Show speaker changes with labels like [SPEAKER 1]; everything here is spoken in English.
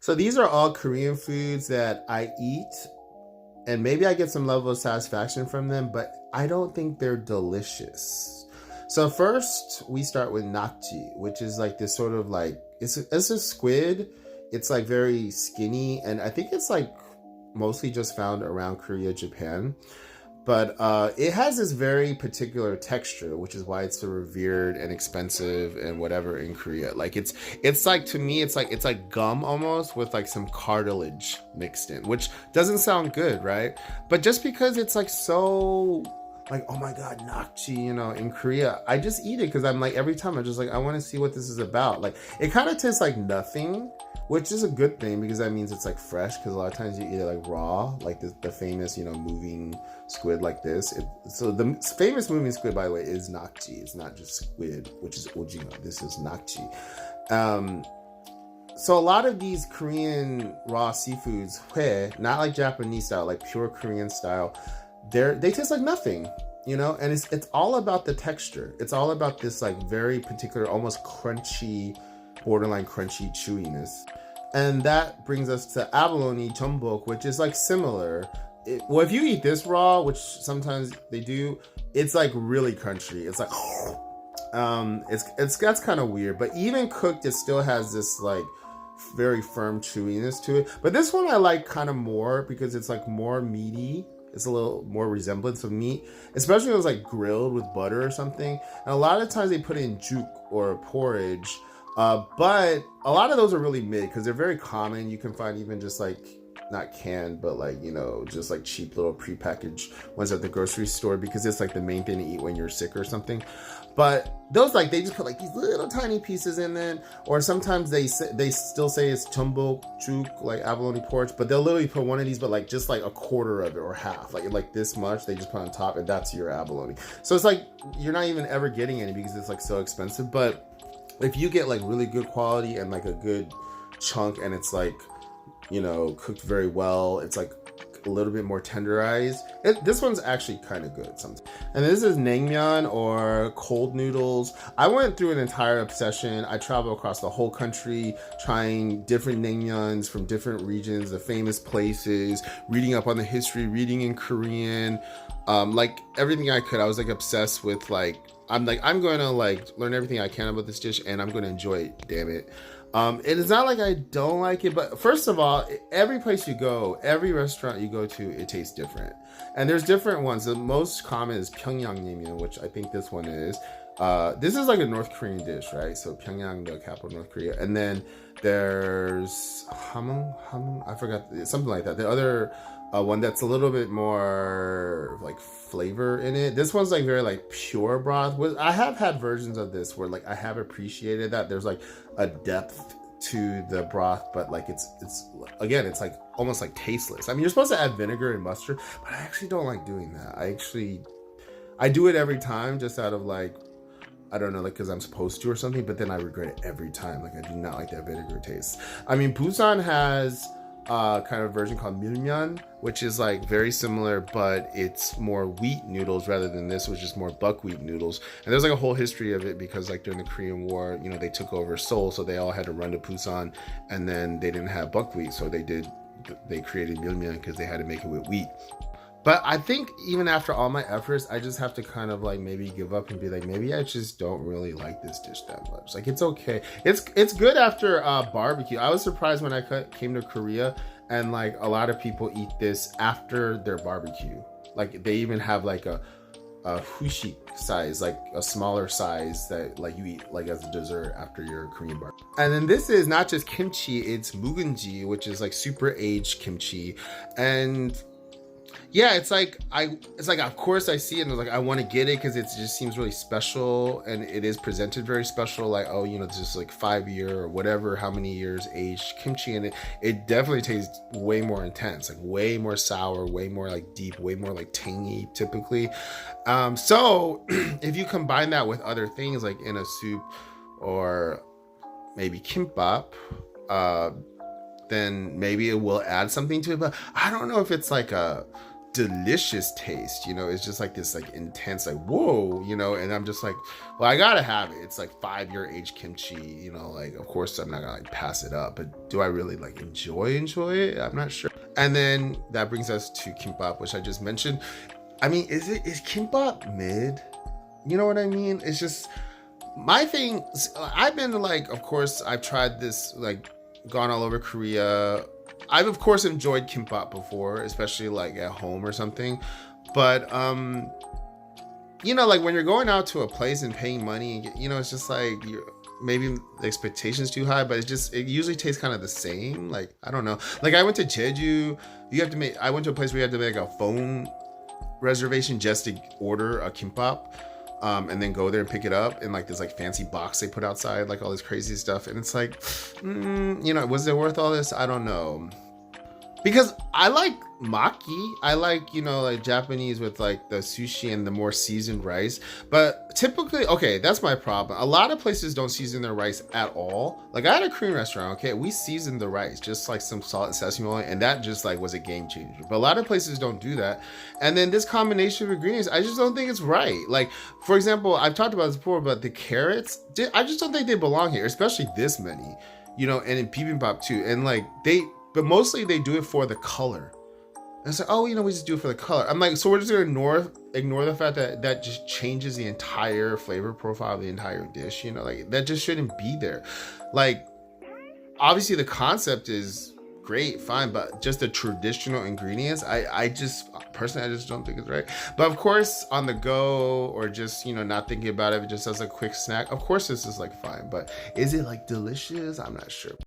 [SPEAKER 1] So these are all Korean foods that I eat, and maybe I get some level of satisfaction from them, but I don't think they're delicious. So first we start with nakji, which is like this sort of like it's a squid. It's like very skinny, and I think it's like mostly just found around Korea, Japan. But it has this very particular texture, which is why it's so revered and expensive and whatever in Korea. Like it's like, to me, it's like gum almost with like some cartilage mixed in, which doesn't sound good, right? But just because it's like so like, oh my god, nakji, in Korea, I just eat it because I'm like, every time I'm just like, I want to see what this is about. Like, it kind of tastes like nothing, which is a good thing because that means it's like fresh, because a lot of times you eat it like raw, like the famous moving squid like this. So the famous moving squid, by the way, is nakji. It's not just squid, which is ojima. This is nakji. So a lot of these Korean raw seafoods, hue, not like Japanese style, like pure Korean style, they taste like nothing, and it's all about the texture. It's all about this like very particular, almost crunchy, borderline crunchy chewiness. And that brings us to abalone jeonbuk, which is like similar. Well, if you eat this raw, which sometimes they do, it's like really crunchy. It's like that's kind of weird, but even cooked, it still has this like very firm chewiness to it. But this one I like kind of more because it's like more meaty. It's a little more resemblance of meat, especially when it was like grilled with butter or something. And a lot of times they put in juk or porridge, but a lot of those are really mid because they're very common. You can find even just like, not canned, but like, just like cheap little prepackaged ones at the grocery store, because it's like the main thing to eat when you're sick or something. But those, like, they just put like these little tiny pieces in there, or sometimes they still say it's jeonbuk juk, like abalone porridge, but they'll literally put one of these, but like just like a quarter of it or half, like this much they just put on top, and that's your abalone. So it's like you're not even ever getting any because it's like so expensive. But if you get like really good quality and like a good chunk, and it's like, cooked very well, it's like a little bit more tenderized. This one's actually kind of good sometimes. And this is naengmyeon, or cold noodles. I went through an entire obsession. I traveled across the whole country trying different naengmyeons from different regions, the famous places, reading up on the history, reading in Korean, like everything I could. I was like obsessed with like, I'm going to like learn everything I can about this dish, and I'm going to enjoy it, damn it. It is not like I don't like it, but first of all, every place you go, every restaurant you go to, it tastes different. And there's different ones. The most common is Pyongyang naengmyeon, which I think this one is. This is like a North Korean dish, right? So Pyongyang, the capital of North Korea. And then there's hamung, I forgot, something like that. The other one that's a little bit more like flavor in it. This one's like very like pure broth. I have had versions of this where like I have appreciated that there's like a depth to the broth, but like it's again, it's like almost like tasteless. I mean, you're supposed to add vinegar and mustard, but I actually don't like doing that. I do it every time just out of like, I don't know, like because I'm supposed to or something, but then I regret it every time. Like, I do not like that vinegar taste. I mean, Busan has kind of version called milmyeon, which is like very similar, but it's more wheat noodles rather than this, which is more buckwheat noodles. And there's like a whole history of it because like during the Korean War, they took over Seoul, so they all had to run to Busan, and then they didn't have buckwheat, so they created milmyeon because they had to make it with wheat. But I think even after all my efforts, I just have to kind of like maybe give up and be like, maybe I just don't really like this dish that much. Like, it's okay. It's good after barbecue. I was surprised when I came to Korea, and like a lot of people eat this after their barbecue. Like, they even have like a hushik size, like a smaller size that like you eat like as a dessert after your Korean barbecue. And then this is not just kimchi, it's mugunji, which is like super aged kimchi. And yeah, it's like of course I see it and like I want to get it because it just seems really special, and it is presented very special, like, oh, just like 5-year or whatever, how many years aged kimchi, and it definitely tastes way more intense, like way more sour, way more like deep, way more like tangy typically. So if you combine that with other things like in a soup or maybe kimbap, then maybe it will add something to it. But I don't know if it's like a delicious taste, you know. It's just like this like intense like whoa, you know. And I'm just like, well, I gotta have it. It's like 5-year aged kimchi, you know. Like of course I'm not gonna like pass it up, but do I really like enjoy it? I'm not sure. And then that brings us to kimbap, which I just mentioned. I mean, is kimbap mid? You know what I mean? It's just my thing. I've been like, of course I've tried this, like gone all over Korea. I've of course enjoyed kimbap before, especially like at home or something. But you know, like when you're going out to a place and paying money, and you know, it's just like maybe the expectation's too high, but it usually tastes kind of the same. Like I don't know. Like I went to Jeju. I went to a place where you have to make a phone reservation just to order a kimbap. And then go there and pick it up in like this like fancy box they put outside, like all this crazy stuff. And it's like, you know, was it worth all this? I don't know. Because I like maki. I like, you know, like Japanese with like the sushi and the more seasoned rice. But typically, okay, that's my problem. A lot of places don't season their rice at all. Like I had a Korean restaurant, okay, we seasoned the rice, just like some salt and sesame oil, and that just like was a game changer. But a lot of places don't do that. And then this combination of ingredients, I just don't think it's right. Like, for example, I've talked about this before, but the carrots, I just don't think they belong here, especially this many, you know, and in bibimbap too. And like but mostly they do it for the color. And it's like, oh, you know, we just do it for the color. I'm like, so we're just gonna ignore the fact that that just changes the entire flavor profile of the entire dish. You know, like that just shouldn't be there. Like, obviously the concept is great, fine, but just the traditional ingredients, I just personally, I just don't think it's right. But of course, on the go or just, you know, not thinking about it just as a quick snack, of course this is like fine. But is it like delicious? I'm not sure.